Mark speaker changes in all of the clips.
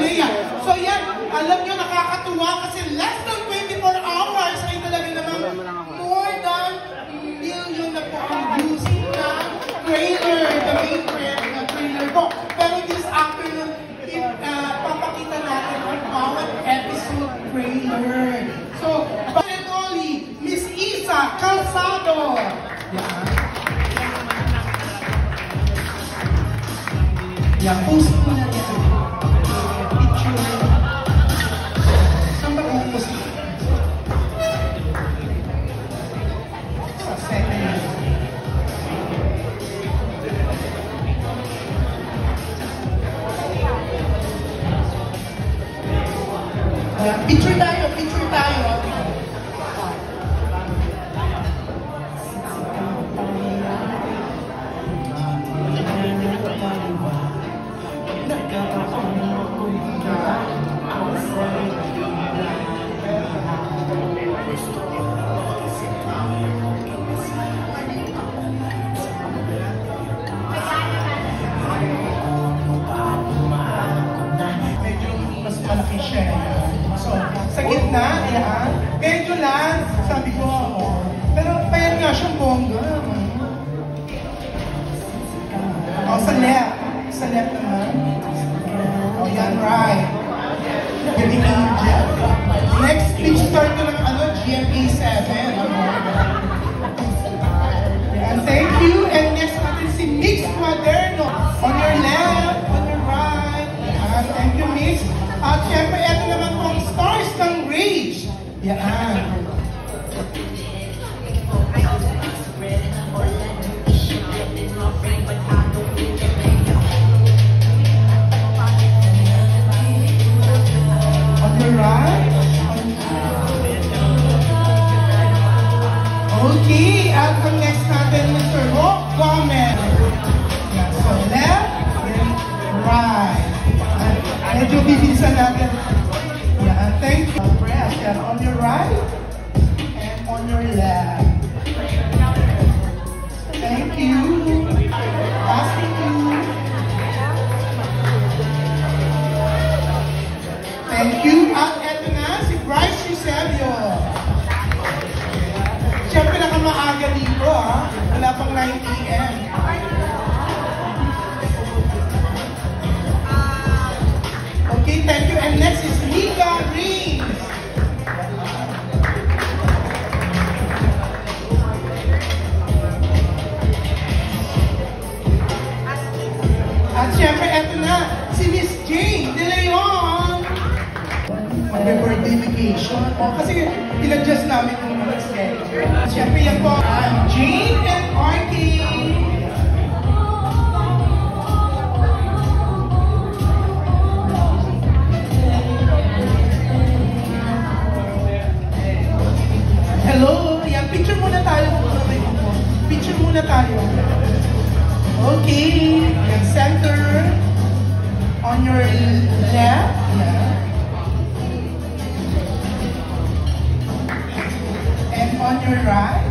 Speaker 1: Lea. So yan, alam nyo, nakakatuwa kasi less than 24 hours ay talaga namang more than million na po ang views ng trailer, the main trailer po. Pero this afternoon, papakita natin ang bawat episode trailer. So, Panoli, Miss Isa Calzado. Yan. Yan, post mo na yan. Picture. Saan ba kung post mo? Sa second. Picture tayo, picture tayo. Medyo mas malaki siya. So, sa gitna, ayan. Medyo lang, sabi ko, pero payan nga siyang bongga. Sa left. Sa left naman. Yan, right. Giving angel. Next speech start ko ng GMA7. And thank you. And next natin si Mix Moderno. On your left, on your right. Yan, thank you, Mix. At syempre, ito naman po ang stars ng Rage. Yan. On the right. Okay, at ang next natin, Mr. Rock Gomez. Yan, so left, then right. Medyo bibilisan natin. Yan, thank you. Press yan on your right and on your left. Thank you. Asking you. Thank you. At eto na, si Bryce Eusebio. Siyempre nakamaaga dito, ha? Wala pang 9 p.m. Okay, thank you. And next is Nika Reeves. At syempre, eto na, si Miss Jane De Leon. Mag-birthday vacation. Kasi in-adjust namin kung schedule. Syempre, yan po, Jane and Artie. Hello! Yan, picture muna tayo. Picture muna tayo. Okay. Yan, center. On your left. Yan. And on your right.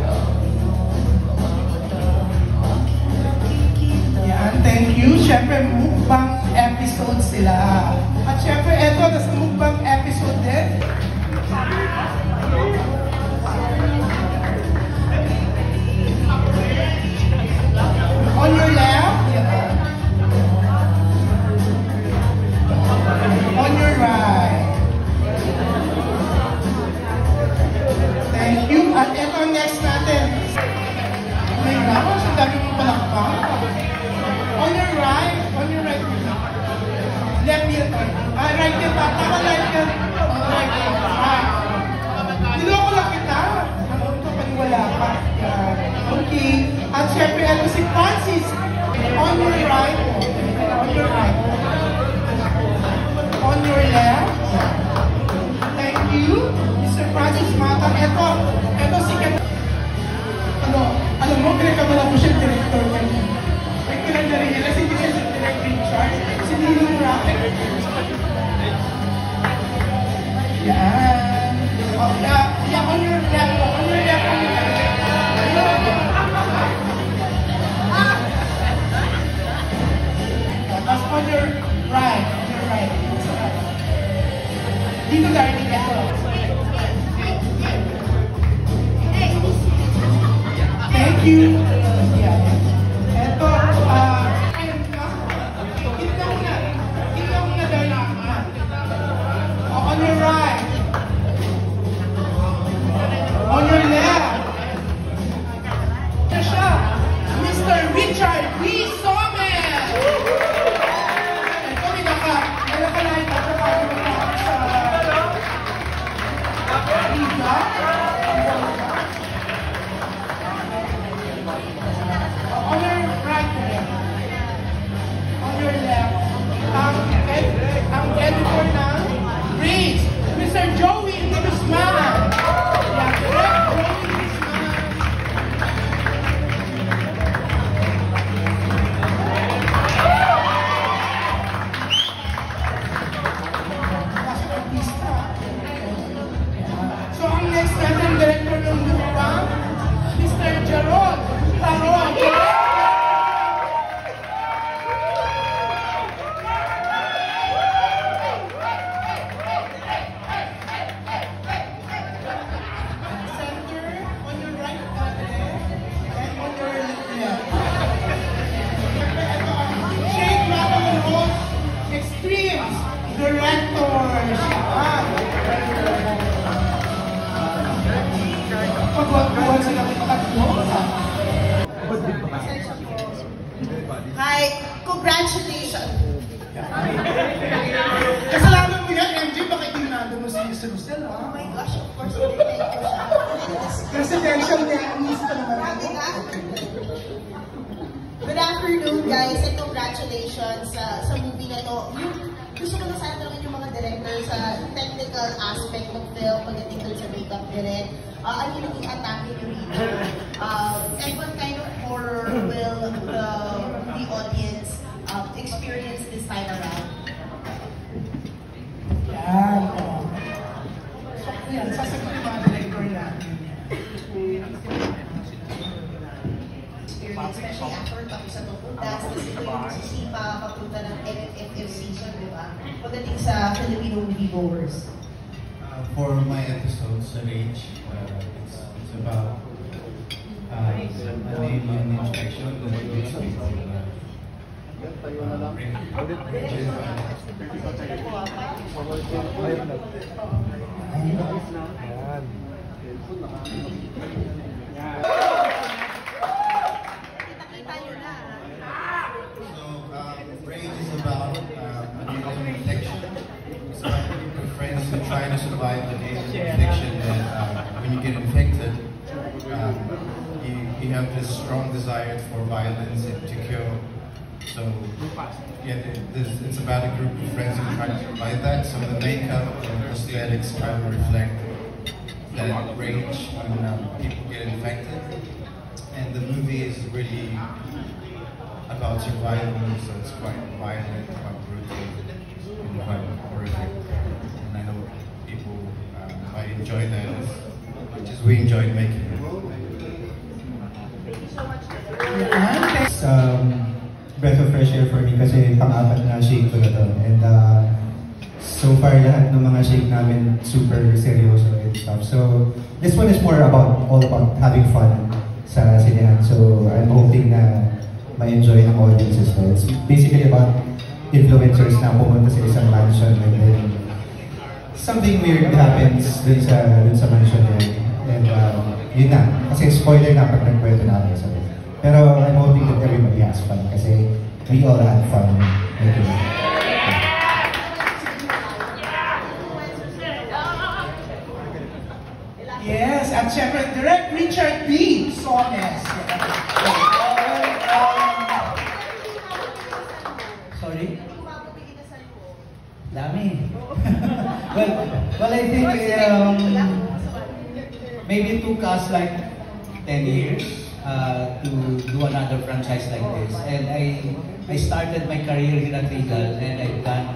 Speaker 1: Yan, thank you. Siyempre, mukbang episode sila. At siyempre, eto, nasa mukbang episode din. On your left. Yeah. On your right. Thank you. At ito ang next natin. May naman, so dami mo palakpak. On your right. On your right. Left ear. Right ear. Tama right ear. Right ear. Right. Niloko lang kita. Ano ito? Paniwala ka. Okay. At syempre, ito si Francis. On your right. On your right. On your left. Thank you. Mr. Francis Mata. Ito si Ken. Alam mo, pinagkabala ko siya director niya. Ay, kailan na rin nila. Hindi siya si director in charge. Si Nino Racket. Yan. Yeah, on your left. On your left. On your left. On your right. On your right. Dito darling ito. Thank you. Yeah. Ito, ikaw na darling. On your right. On your left. Ito siya, Mr. Richard B. Sommer. Ito, may nakalain pa siya para magkakaroon sa Liga. On your right, on your left, ang editor ng Grace, Mr. Joey Guzman. Yeah, correct, Joey Guzman. So, ang next natin, director ng lupa, Mr. Jarod Taron.
Speaker 2: Hi, congratulations!
Speaker 1: Kasalanan mo yan, MJ, bakit dinado mo si Mr. Rosel, ha?
Speaker 2: Oh my gosh, of course, thank you siya.
Speaker 1: Presidential next ka naman.
Speaker 2: Grabe ka. Good afternoon, guys, and congratulations sa movie na ito. Gusto ko na sana talaga yung mga director sa technical aspect ng film, pagdating doon sa makeup direct. Ano yung naging atake nyo rito? And what kind of horror will the audience experience this time around?
Speaker 1: Yan. So, yan, sasagot yung mga director natin.
Speaker 2: Especially after tapos sa tupuntas, tapos ito yung sisipa, papunta ng MFFF season, di ba? Pagdating sa Filipino moviegoers.
Speaker 3: For my episode, sa Rage, it's about an alien infection that leads me Rage is about an alien infection. It's about a group of friends who try to survive the alien infection, and when you get infected, you have this strong desire for violence and to kill. So, yeah, it's about a group of friends who try to survive that. So the makeup and prosthetics try to reflect that rage when people get infected. And the movie is really about survival, so it's quite violent, quite brutal, and quite horrific. And I know people might enjoy that as much as we enjoyed making it.
Speaker 4: It's breath of fresh air for me kasi pang-apat na shake ko na to. And so far lahat ng mga shake namin super seryoso and stuff. So this one is more about all about having fun sa sinehan. So I'm hoping na ma-enjoy ng audience as well. It's basically about influencers na pumunta sa isang mansion and then something weird happens dun sa mansion yan. And yun na. Kasi spoiler na pag nagkwento namin sa amin. Pero I'm hoping that everybody has fun kasi we all had fun.
Speaker 1: Yes, at syempre, Direct Richard B. Sommer.
Speaker 5: Sorry? Dami. well, I think maybe it took us like 10 years to do another franchise like this. And I started my career here at Regal, and I've done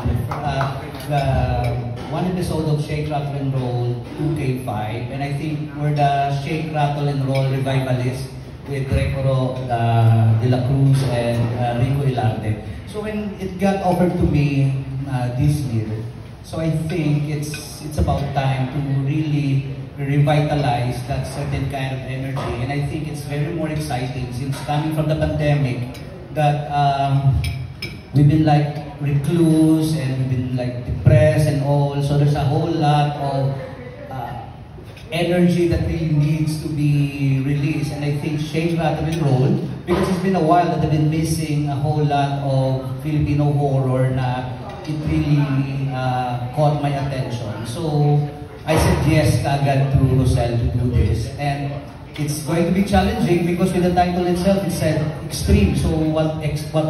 Speaker 5: one episode of Shake, Rattle and Roll 2K5, and I think we're the Shake, Rattle and Roll revivalists with Greco De La Cruz and Rico Ilarte. So when it got offered to me this year, so I think it's it's about time to really revitalize that certain kind of energy. And I think it's very more exciting since coming from the pandemic that we've been like recluse and we've been like depressed and all. So there's a whole lot of energy that really needs to be released. And I think Shake, Rattle and Roll, because it's been a while that I've been missing a whole lot of Filipino horror na it really caught my attention. So I said yes agad to Rosel to do this. And it's going to be challenging because with the title itself, it said extreme. So what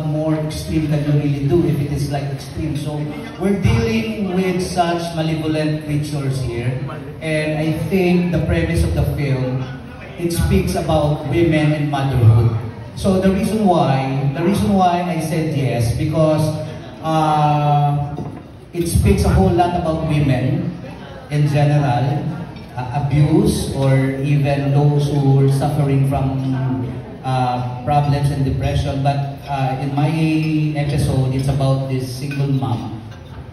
Speaker 5: more extreme can you really do if it is like extreme? So we're dealing with such malevolent creatures here. And I think the premise of the film, it speaks about women and motherhood. So the reason why I said yes, because it speaks a whole lot about women in general, abuse, or even those who are suffering from problems and depression. But in my episode, it's about this single mom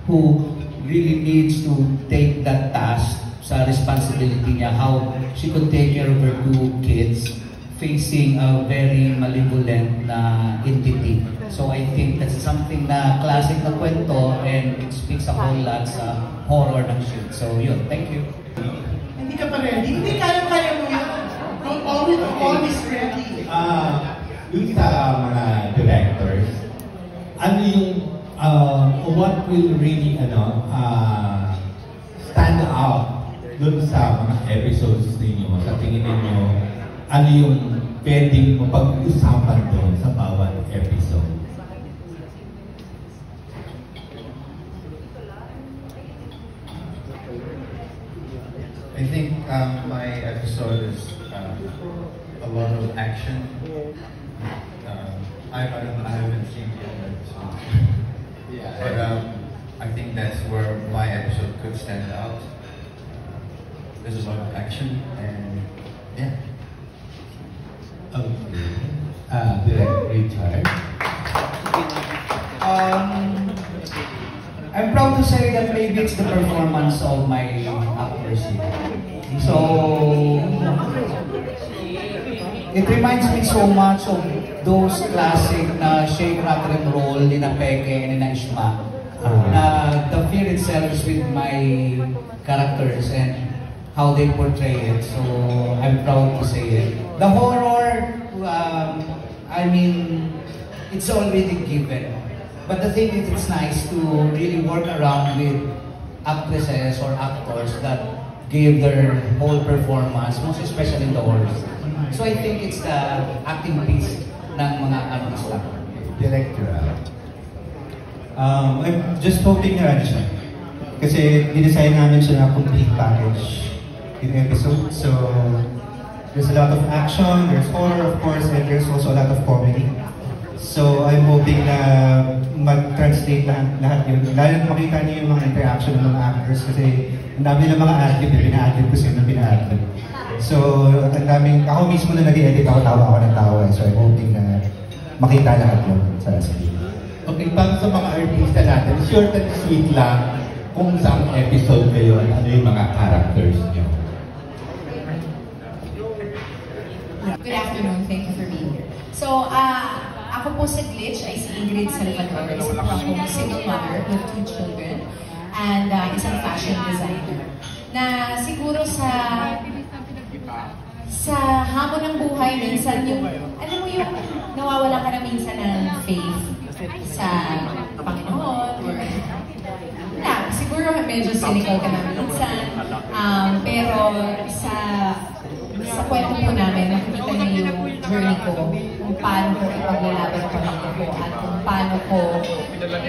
Speaker 5: who really needs to take that task sa responsibility niya, how she could take care of her 2 kids facing a very malevolent na entity. So I think that's something na classic na kwento and it speaks a whole lot sa horror ng shit. So yun, thank you.
Speaker 1: Hindi ka pa ready? Hindi kaya mo yun. Don't always ready.
Speaker 6: Yung sa mga directors, ano yung, what will really, stand out dun sa mga episodes ninyo, sa tingin ninyo, ano yung pwedeng mapag-usapan doon sa bawat episode?
Speaker 3: I think my episode is a lot of action. I haven't seen the other episode. But I think that's where my episode could stand out. There's a lot of action and yeah.
Speaker 6: Direct Richard.
Speaker 5: I'm proud to say that maybe it's the performance of my actors here. So it reminds me so much of those classic na Shake, Rattle and Roll ni na Peke and na Ishma. Na the fear itself is with my characters and how they portray it. So I'm proud to say it. The horror, I mean, it's already given. But the thing is, it's nice to really work around with actresses or actors that give their whole performance, most especially in the horror. So I think it's the acting piece ng mga artista.
Speaker 6: Director.
Speaker 4: I'm just hoping na ano siya. Kasi dinesign namin siya na complete package in episode. So there's a lot of action, there's horror of course, and there's also a lot of comedy. So I'm hoping na mag-translate lahat yun. Lalo na makita niyo yung mga interaction ng mga actors kasi ang dami ng mga ad-lib na pina-ad-lib ko sila na pina-ad-lib. So ang daming, ako mismo na nag-edit ako, tawa ako ng tawa. So I'm hoping na makita lahat yun sa screen.
Speaker 6: Okay, para sa mga artista natin, short and sweet lang kung saan episode kayo at ano yung mga characters niyo.
Speaker 7: Good afternoon, thank you for being here. So, ako po sa Glitch ay si Ingrid Salvador. Isa po akong single mother with 2 children and isang fashion designer. Na siguro sa hamon ng buhay, minsan yung, alam mo yung nawawala ka na minsan ng faith sa Panginoon or siguro medyo cynical ka na minsan. Pero sa kwento po namin, nakikita niyo yung journey ko, kung paano ko ipaglalaban ang pamilya ko at kung paano ko,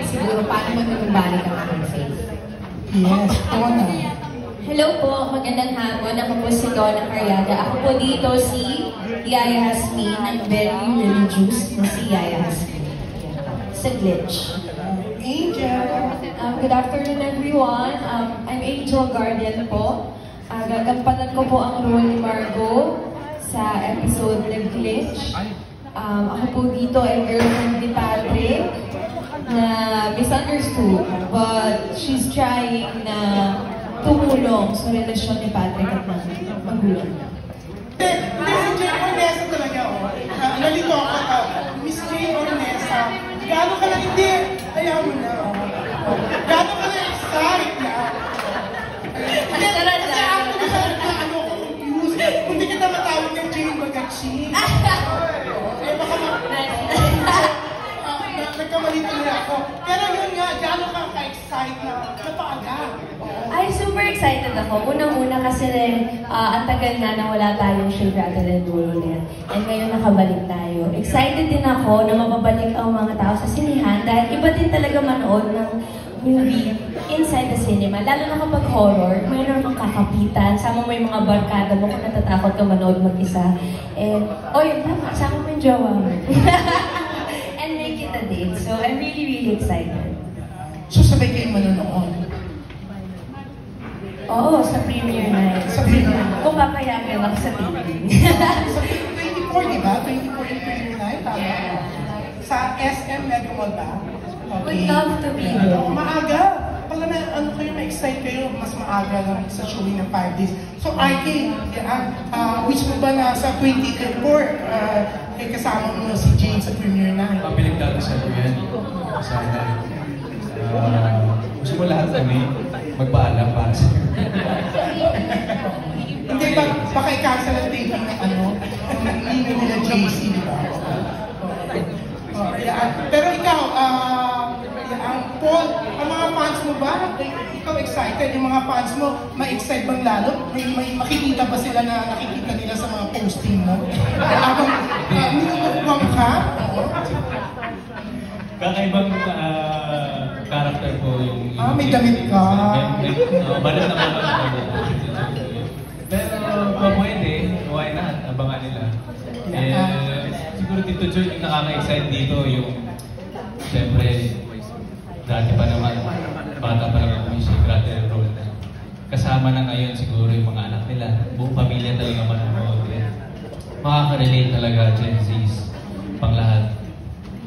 Speaker 7: siguro paano manunumbalik ang aking faith.
Speaker 1: Yes, Donna.
Speaker 7: Hello po, magandang hapon. Ako po si Donna Carriaga. Ako po dito si Yaya Hasmin, ng very religious na si Yaya Hasmin. Sa Glitch.
Speaker 1: Angel.
Speaker 7: Good afternoon everyone. I'm Angel Guardian po. Gagampanan ko po ang role ni Margot sa episode ng Glitch. Ako po dito ay girlfriend ni Patrick na misunderstood, but she's trying na tumulong sa relasyon ni Patrick at ng magulang niya.
Speaker 1: Hindi, si Jane Ornesa talaga, oh. Nalito ako, Miss Jane Ornesa, gano'n ka lang, hindi, ayaw mo na, oh. Gano'n ka lang excited na. Hindi, kasi ako na ano ko confused. Kung di kita matawag ng Jane Bagachi. Eh, baka nagkamali tuloy ako. Pero yun nga, gano'n ka ka-excite na napaaga.
Speaker 8: Ay, super excited ako. Unang-una kasi rin, ang tagal na wala tayong Shake, Rattle, and Roll ulit. And ngayon nakabalik tayo. Excited din ako na mababalik ang mga tao sa sinihan dahil iba din talaga manood ng movie inside the cinema. Lalo na kapag horror, mayroon kang kakapitan, sama mo yung mga barkada mo kung natatakot ka manood mag-isa. And, yun tama, sama mo yung jowa mo. And make it a date. So, I'm really, really excited.
Speaker 1: So, sabay kayo manonood?
Speaker 8: Oo, sa premiere night.
Speaker 1: Sa premiere.
Speaker 8: Kung papayagan ako sa TV.
Speaker 1: Sa 24, di ba? 24 yung premiere night, tama? Sa SM Mega Mall ba?
Speaker 8: Would love to be there.
Speaker 1: Maaga. Pala na, ano kayo, ma-excite kayo, mas maaga lang sa showing ng 5 days. So, RK, which mo ba na sa 24, kasama mo si Jane sa premiere night?
Speaker 9: Pinagdadasal ko yan. Sana. Gusto ko lahat kami magpaalam para sa iyo.
Speaker 1: Hindi ba, baka i-cancel ang taping ng hindi nila JC, di ba? Pero ikaw, Paul, ang mga fans mo ba? Ikaw excited? Yung mga fans mo, ma-excite bang lalo? May makikita ba sila na nakikita nila sa mga posting mo? Habang minumukwang ka?
Speaker 9: Kakaibang character po yung...
Speaker 1: may damit ka.
Speaker 9: Balat na balat. Pero kung pwede, why not? Abangan nila. Siguro Tito George yung nakaka-excite dito yung... Siyempre, dati pa naman, bata pa naman yung Shake, Rattle, Roll. Kasama na ngayon siguro yung mga anak nila. Buong pamilya talaga manonood. Makaka-relate talaga Gen Z's pang lahat.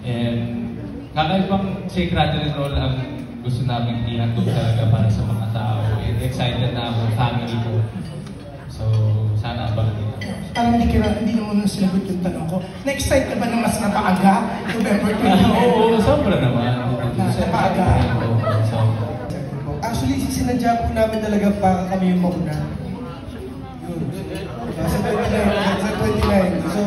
Speaker 9: And kakaibang Shake, Rattle, Roll ang gusto namin ihandog talaga para sa mga tao. And excited na ako, family ko. So, sana abang din.
Speaker 1: Parang hindi naman sinagot yung tanong ko. Na-excite ka ba na mas napaaga? November 20?
Speaker 9: Oo, sobra naman.
Speaker 1: Napaaga?
Speaker 10: Actually, sinadya po namin talaga para kami yung mauna. Sa 29. So,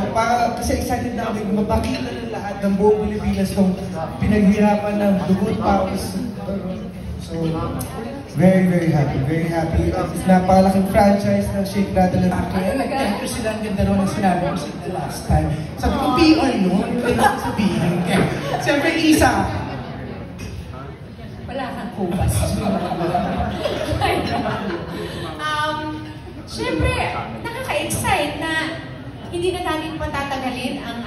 Speaker 10: kasi excited na kami mapakita ng lahat ng buong Pilipinas kung pinaghirapan ng dugot pawis. So, very, very happy. Very happy. Napakalaking franchise ng Shake, Rattle, and Roll.
Speaker 1: Kaya nag-thank you sila. Ang ganda rin ang sinabi ko sa last time. Sabi ko, PR yun. Hindi ko sabihin. Siyempre, Isa.
Speaker 7: Wala kang kubas. Siyempre, nakaka-excite na hindi na natin patatagalin ang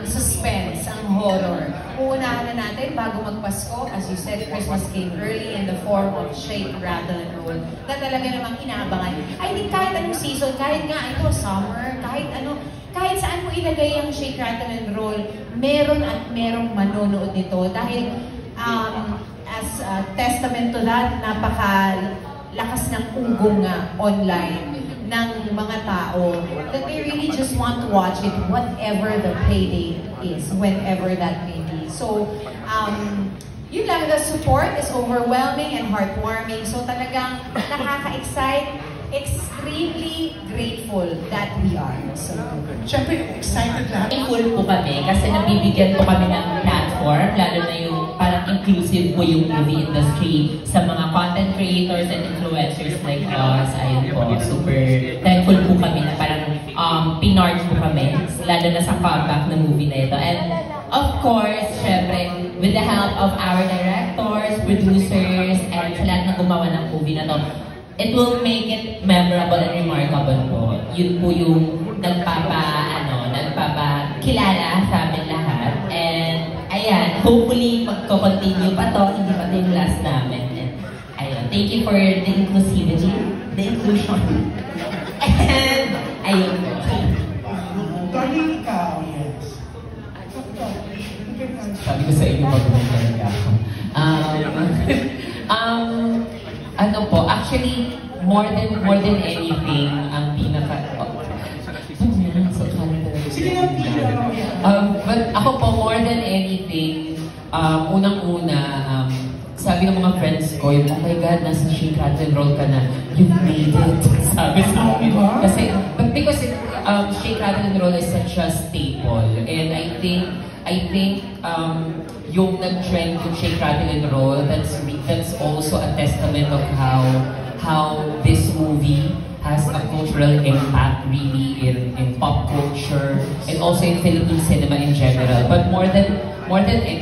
Speaker 7: suspense, ang horror. Uunahan na natin bago magpasko, as you said, Christmas came early in the form of Shake, Rattle, and Roll na talaga namang inaabangan. I think kahit anong season, kahit nga ito, summer, kahit saan mo ilagay ang Shake, Rattle, and Roll, meron at merong manonood nito. Dahil, as a testament to that, napakalakas ng ugong online ng mga tao that they really just want to watch it whatever the playdate is, whenever that may be. So, yun lang, the support is overwhelming and heartwarming. So talagang nakaka-excite, extremely grateful that we are. So,
Speaker 1: Siyempre, excited lahat.
Speaker 11: Thankful po kami kasi nabibigyan po kami ng platform, lalo na yung parang inclusive po yung movie industry sa mga content creators and influencers like us. Ayun po, super thankful po kami na parang pinarge po kami, lalo na sa comeback ng movie na ito. And of course, syempre, with the help of our directors, producers, and sa lahat na gumawa ng movie na to, it will make it memorable and remarkable po. Yun po yung nagpapakilala sa amin lahat. And ayan, hopefully magko-continue pa to, hindi pa to yung last namin. And ayun, thank you for the inclusivity, the inclusion. And ayun po.
Speaker 1: Darling ikaw, yes.
Speaker 11: Sabi ko sa inyo, mag-uwi talaga ako. Ano po, actually, actually, more than anything, ang pinaka... But ako po, more than anything, unang-una, sabi ng mga friends ko, yung, oh my God, nasa Shake, Rattle, Roll ka na, you've made it. Sabi sa akin. Kasi, but because Shake, Rattle, Roll is such a staple, and I think yung nag-trend yung Shake, Rattle, and Roll, that's also a testament of how this movie has a cultural impact really in pop culture and also in Philippine cinema in general. But more than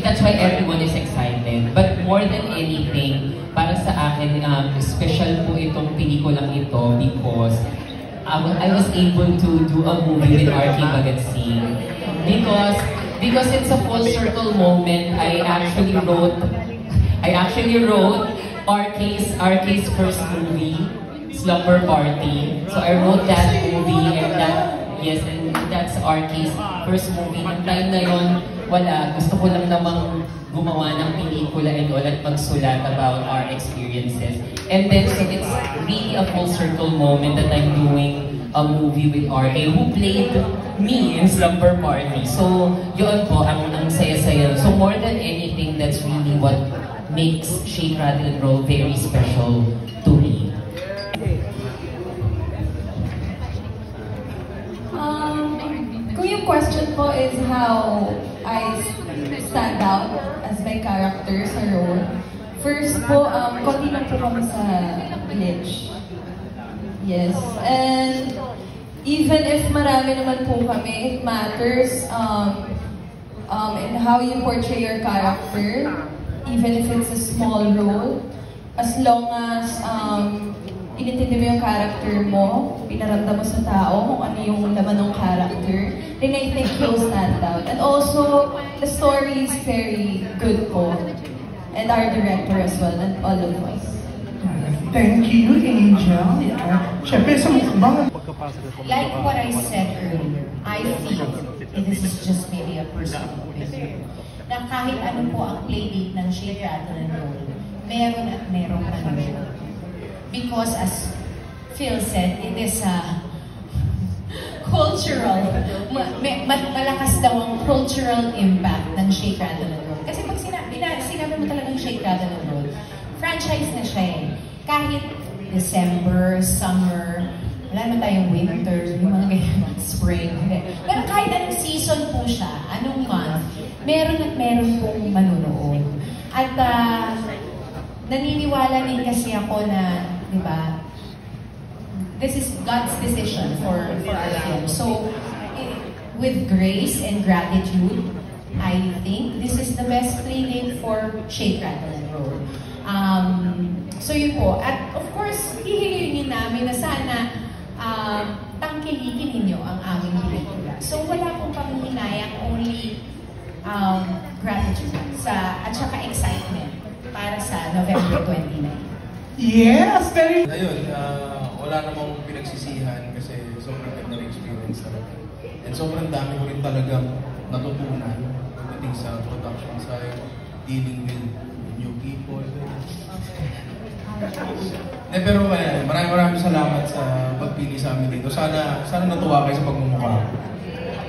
Speaker 11: that's why everyone is excited. But more than anything, para sa akin, special po itong pelikulang ito because I was able to do a movie with R.K. Bagatsing. Because it's a full circle moment. I actually wrote RK's first movie, Slumber Party. So I wrote that movie and that's RK's first movie. Nung time na yun, gusto ko lang namang gumawa ng pelikula and all at magsulat about our experiences. And then, so it's really a full circle moment that I'm doing a movie with RA who played me in Slumber Party. So, yun po, ang saya-saya. So, more than anything, that's really what makes Shake, Rattle, and Roll very special to me.
Speaker 7: Kung yung question po is how I stand out as my character sa role, first po, konti lang po kami sa village. Yes, and even if marami naman po kami, it matters in how you portray your character, even if it's a small role, as long as inintindi mo yung character mo, pinaramdam mo sa tao kung ano yung laman ng character, then I think you'll stand out. And also, the story is very good po. And our director as well, and all of us.
Speaker 1: Thank you, Angel. Siyempre, sa mga...
Speaker 7: Like what I said earlier, I feel, and this is just maybe a personal opinion, na kahit ano po ang playdate ng Shake, Rattle, and Roll, meron at merong nanonood. Because as Phil said, it is a cultural, malakas daw ang cultural impact ng Shake, Rattle, and Roll. Kasi pag sinabi mo talagang Shake, Rattle, and Roll, franchise na siya eh. Kahit December, summer, wala naman tayong winter, yung mga ganyan, spring. Pero kahit anong season po siya, anong month, meron at meron pong manunood. At naniniwala din kasi ako na, di ba, this is God's decision for our film. So, with grace and gratitude, I think this is the best playdate for Shake, Rattle, and Roll. So yun po. At of course, hihingin namin na sana tangkilikin ninyo ang aming pelikula. So wala pong panghihinayang, only gratitude at saka excitement para sa November 29.
Speaker 1: Yes! Very...
Speaker 12: Ayun, wala namang pinagsisihan kasi sobrang ganda ng experience talaga. And sobrang dami ko rin talagang natutunan pagdating sa production side, dealing with new people. Pero maraming salamat sa pagpili sa amin dito. Sana natuwa kayo sa pagmumukha.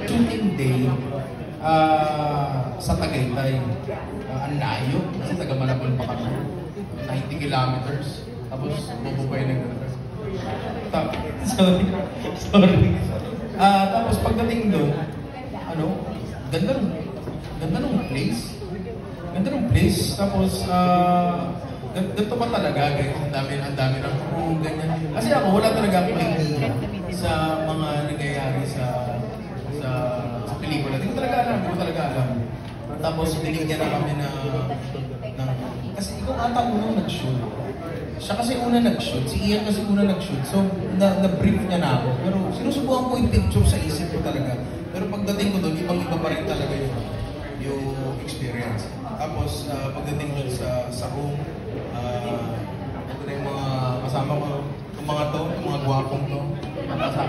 Speaker 12: Shooting day sa Tagaytay. Ang layo, kasi taga Malabon pa kami. 90 kilometers. Tapos bububay na gano'n. Sorry. Tapos pagdating doon, ganda nung place. Tapos, ganito pa talaga, guys. Ang dami ng crew, ganyan. Kasi ako, wala talaga akong idea sa mga nangyayari sa pelikula. Hindi ko talaga alam. Tapos, binigyan na kami na kasi ikaw ata unang nag-shoot. Siya kasi una nag-shoot. Si Ian kasi una nag-shoot. So, na-brief niya na ako. Pero sinusubukan ko yung picture sa isip ko talaga. Pero pagdating ko doon, ibang-iba pa rin talaga yung experience. Tapos, pagdating doon sa room, ito na yung mga kasama ko, yung mga gwapong to,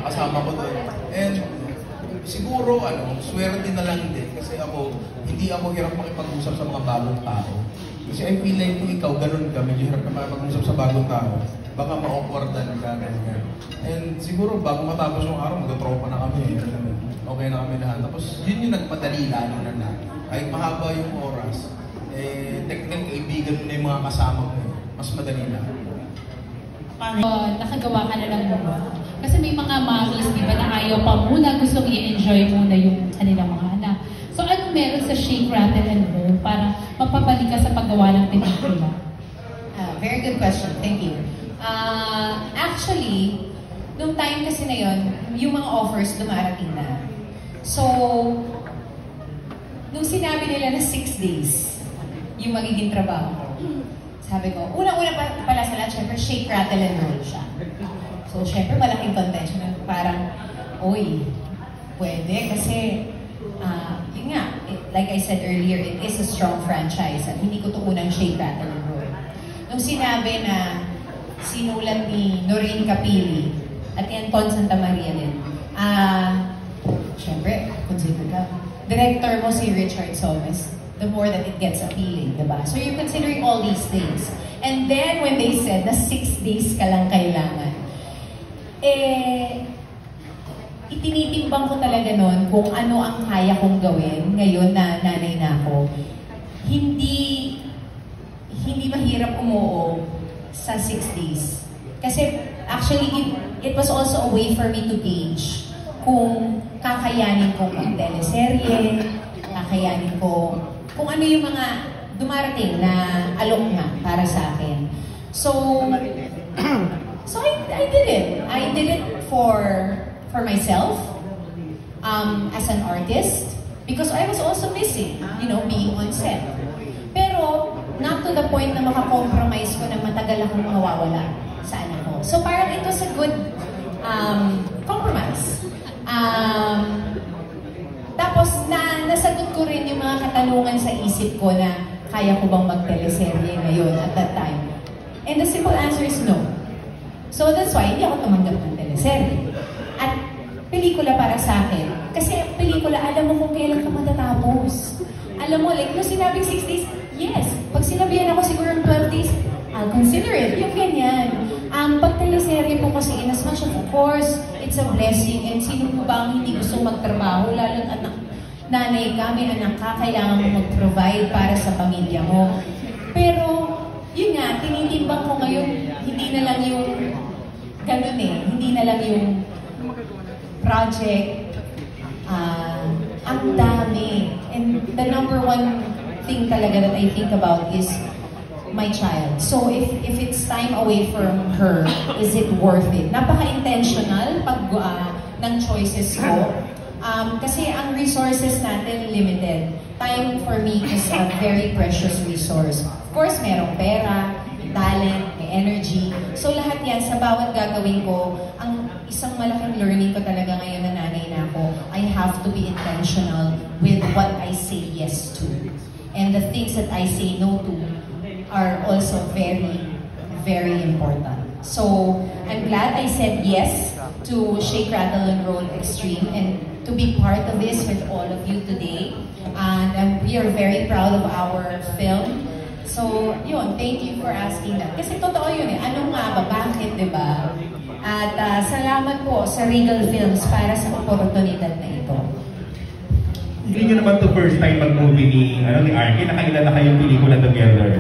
Speaker 12: kasama ko doon. And siguro swerte na lang din kasi hindi ako hirap makipag-usap sa mga bagong tao. Kasi I feel like kung ikaw ganun ka, medyo hirap ka makipag-usap sa bagong tao, baka ma-awkwardan ka, ganyan. And siguro bago matapos yung araw, mag-tropa na kami. Okay na kami lahat. Tapos yun yung nagpadali lalo na na. Kahit mahaba yung oras, technical kaibigan mo na yung mga kasama mo. Mas madali na.
Speaker 13: Nakagawa ka na lang mo. Kasi may mga mommies, di ba, na ayaw pa muna, gustong i-enjoy muna yung kanilang mga anak. So anong meron sa Shake, Rattle, and Roll para mapabalik ka sa paggawa ng pelikula?
Speaker 7: Very good question. Thank you. Actually, nung time kasi na yun, yung mga offers dumarating na. So, nung sinabi nila na 6 days yung magiging trabaho ko, sabi ko, unang-una pala sa lahat, syempre, Shake, Rattle, and Roll siya. So, syempre, malaking contention. Parang, oy, pwede. Kasi, yun nga, like I said earlier, it is a strong franchise. At hindi ko ito unang Shake, Rattle, and Roll. Nung sinabi na sinulat ni Noreen Capili at Anton Santamaria din, syempre, consider ka. Director mo si Richard Somes, the more that it gets appealing, diba? So you're considering all these things. And then when they said na 6 days ka lang kailangan, itinitimbang ko talaga nun kung ano ang kaya kong gawin ngayon na nanay na ako. Hindi mahirap umuo sa 6 days. Kasi actually, it was also a way for me to gauge kung kakayanin ko ang teleserye, kakayanin ko kung ano yung mga dumarating na alok nga para sa akin. So I did it. I did it for myself as an artist because I was also missing, being on set. Pero not to the point na makakompromise ko na matagal akong mawawala sa anak ko. So parang it was a good compromise. Tapos nasagot ko rin yung mga katanungan sa isip ko na kaya ko bang mag-teleserye ngayon at that time. And the simple answer is no. So that's why hindi ako tumanggap ng teleserye. At pelikula para sa akin. Kasi pelikula, alam mo kung kailan ka matatapos. Alam mo, like, nung sinabing 6 days, yes. Pag sinabihan ako siguro ng 12 days, I'll consider it. Yung ganyan. Pag teleserye po kasi, in as much of course, it's a blessing. And sino po ba ang hindi gusto magtrabaho? Lalo na anak, nanay ka, may anak ka, kailangan mo mag-provide para sa pamilya mo. Pero, yun nga, tinitimbang ko ngayon, hindi na lang yung ganun hindi na lang yung project, ang dami. And the number one thing talaga that I think about is my child. So if it's time away from her, is it worth it? Napaka-intentional pag ng choices ko. Kasi ang resources natin limited. Time for me is a very precious resource. Of course, merong pera, talent, may energy. So lahat yan, sa bawat gagawin ko, ang isang malaking learning ko talaga ngayon na nanay na ako, I have to be intentional with what I say yes to. And the things that I say no to are also very, very important. So I'm glad I said yes to Shake, Rattle, and Roll Extreme and to be part of this with all of you today. And we are very proud of our film. So, yun, thank you for asking that. Kasi totoo yun ano nga ba, bakit, di ba? At salamat po sa Regal Films para sa oportunidad na ito.
Speaker 14: Hindi nyo naman to first time mag-movie ni Arky, nakailan na kayong pelikula together?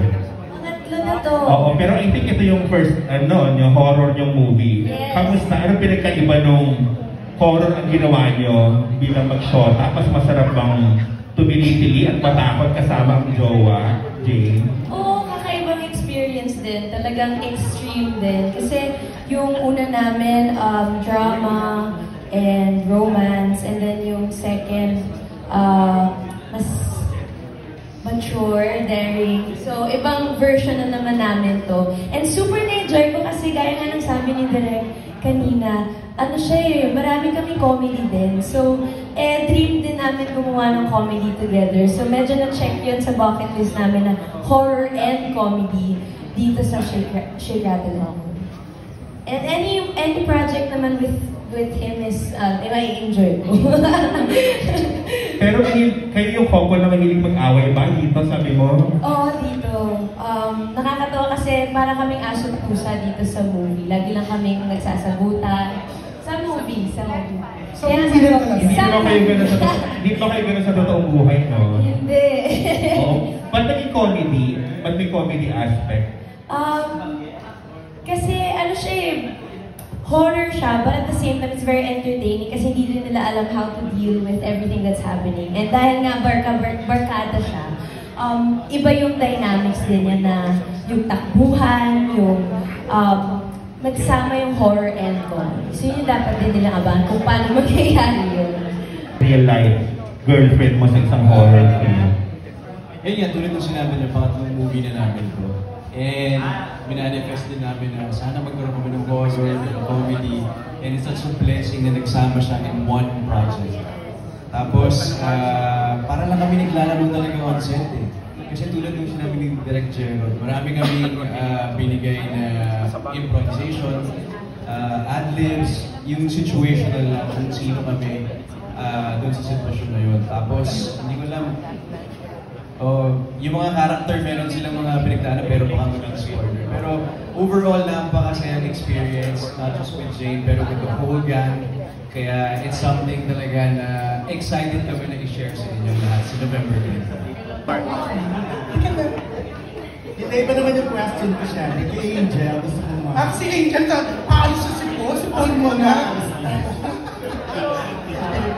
Speaker 8: Pangatlo na to.
Speaker 14: Oo, pero I think ito yung first, yung horror yung movie.
Speaker 8: Yes.
Speaker 14: Kamusta? Anong pinagkaiba nung horror ang ginawa nyo bilang mag-shota? Mas masarap bang tumilitili at matakot kasama ang jowa, Jane?
Speaker 8: Oo, kakaibang experience din. Talagang extreme din. Kasi yung una namin, drama and romance. And then yung second, mas mature, daring. So, ibang version na naman namin to. And super na-enjoy ko kasi gaya nga ng sabi ni Direk kanina, marami kami comedy din. So, dream din namin gumawa ng comedy together. So, medyo na-check yun sa bucket list namin na horror and comedy dito sa Shake, Rattle, and Roll. And any project naman with with him is, i-enjoy ko.
Speaker 14: Pero kayo yung couple na mahilig mag-away ba? Dito, sabi mo?
Speaker 8: Oo, dito. Nakakatawa kasi para kaming aso at pusa dito sa movie. Lagi lang kaming nagsasagutan. Sa movie.
Speaker 1: So, hindi
Speaker 14: ba kayo gano'n sa totoong buhay, no?
Speaker 8: Hindi.
Speaker 14: Oo. Ba't naging comedy? Ba't may comedy aspect?
Speaker 8: Kasi ano siya horror siya, but at the same time, it's very entertaining kasi hindi rin nila alam how to deal with everything that's happening. And dahil nga barkada siya, iba yung dynamics din niya na yung takbuhan, yung nagsama yung horror and comedy. So yun dapat din nila abangan kung paano magyayari yun.
Speaker 14: Real life girlfriend mo sa isang horror film.
Speaker 15: Yun yan, tulad ng sinabi niya, pangatlong movie na namin ko. And minanifest din namin na sana magkaroon kami ng horror, ng comedy. And it's such a blessing na nagsama siya in one project. Tapos, para lang kami naglalaro talaga on set eh. Kasi tulad ng sinabi ni Direk Gerald, marami kaming binigay na improvisation, ad-libs, yung situational lang kung sino kami doon sa sitwasyon na yun. Tapos, hindi ko lang, yung mga character meron silang mga pinagdaanan pero baka maging spoiler. Pero overall, napakasayang experience, not just with Jane, pero with the whole gang. Kaya it's something talaga na excited kami na i-share sa inyo lahat sa November 20.
Speaker 1: Hindi, iba naman yung question ko siya. Kay Angel, gusto ko mo. Si Angel, ayos sa si Paul mo na.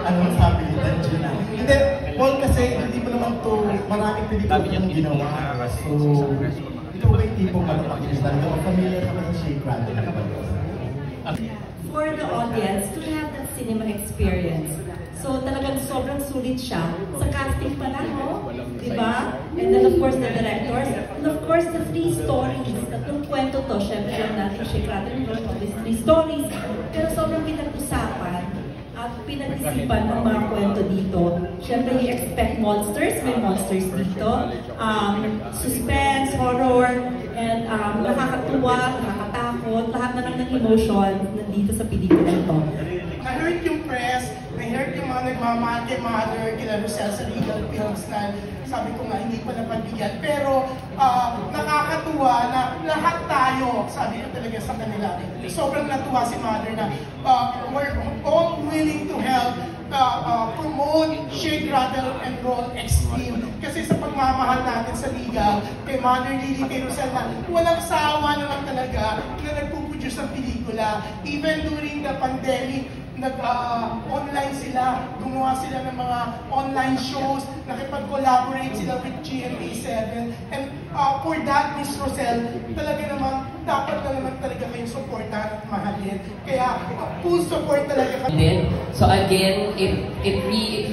Speaker 1: Anong sabi ni Angel? Hindi, Paul kasi hindi mo naman to maraming pelikula yung ginawa. So, ito ba yung tipong mag-pag-inis talaga? Familiar ka ba sa Shake Rattle?
Speaker 16: For the audience to have that cinema experience. So talagang sobrang sulit siya. Sa casting pa lang, no? Diba? And then of course the directors. And of course the three stories. Tatlong kwento to. Siyempre alam natin Shake Rattle and Roll, these three stories. Pero sobrang pinag-usapan at pinag-isipan ang mga kwento dito. Siyempre we expect monsters. May monsters dito. Suspense, horror, and nakakatuwa, nakakatakot. Lahat na lang ng emotion nandito sa pelikula ito.
Speaker 1: Na-heard yung press, na-heard yung mga nagmamahal kay Mother, kila Rosel sa Regal Films na sabi ko nga hindi pa napagbigyan. Pero nakakatuwa na lahat tayo, sabi ko talaga sa kanila, sobrang natuwa si Mother na we're all willing to help promote Shake, Rattle, and Roll Extreme. Kasi sa pagmamahal natin sa Regal, kay Mother Lily, kay Rosel na walang sawa naman talaga na nagpuproduce ng pelikula. Even during the pandemic, nag-online sila, gumawa sila ng mga online shows, nakipag-collaborate sila with GMA7. And for that, Miss Rosel, talaga naman, dapat na naman talaga kayong supportan at mahalin. Kaya, full support talaga kami.
Speaker 11: So again, it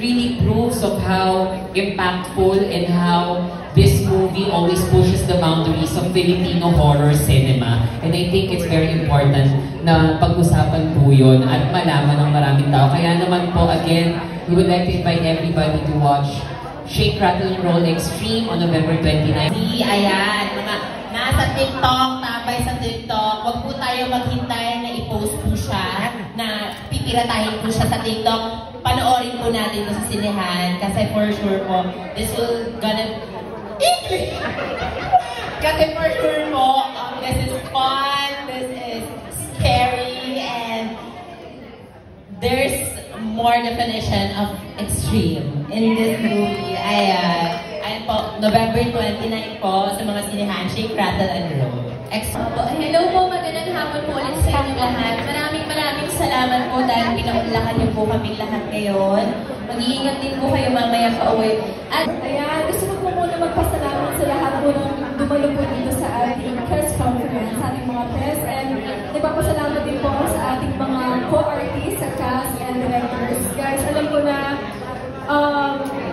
Speaker 11: really proves of how impactful and how this movie always pushes the boundaries of Filipino horror cinema. And I think it's very important na pag-usapan po yun at malaman ng maraming tao. Kaya naman po, again, we would like to invite everybody to watch Shake, Rattle, and Roll Extreme on November 29.
Speaker 2: Ayan, mga nasa TikTok, tambay sa TikTok, huwag po tayo maghintay na i-post po siya, na pipiratahin po siya sa TikTok. Panoorin po natin ito sa sinehan kasi for sure po, this will gonna... English! Kasi for sure po, this is fun, this is scary, and there's more definition of extreme in this movie. Ayan po, November 29 po sa mga sinehan, Shake, Rattle, and Roll.
Speaker 8: Hello po, magandang hapon po ulit sa inyo lahat. Maraming salamat po dahil pinaunlakan niyo po kaming lahat ngayon. Mag-iingat din po kayo mamaya pa uwi. At ayan, gusto ko po muna magpasalamat sa lahat po nung dumalo po dito sa ating press conference, sa ating mga press, and nagpapasalamat din po sa ating mga co-artists, sa cast and directors. Guys, alam ko na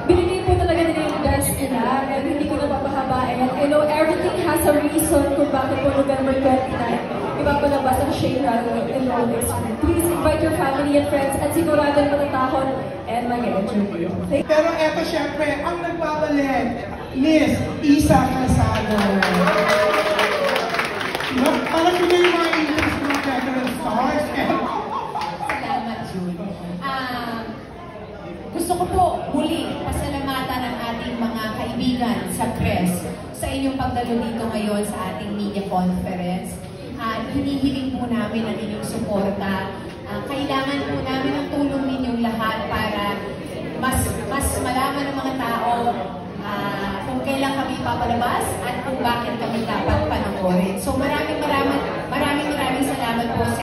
Speaker 8: binigay po talaga nila yung best nila and hindi ko na papahabain. I know everything has a reason kung bakit po November 29 ipapalabas ang Shake, Rattle, and Roll Extreme. Please invite your family and friends at sigurado matatakot and mag-enjoy.
Speaker 1: Pero eto syempre, ang nagbabalik, Miss Isa Calzado. Parang yun yung mga English mga veteran stars.
Speaker 7: gusto ko po muli pasalamatan ang ating mga kaibigan sa press sa inyong pagdalo dito ngayon sa ating media conference. At hinihiling po namin ang inyong suporta. Kailangan po namin ang tulong ninyong lahat para mas malaman ng mga tao kung kailan kami papalabas at kung bakit kami dapat panoorin. So maraming salamat po sa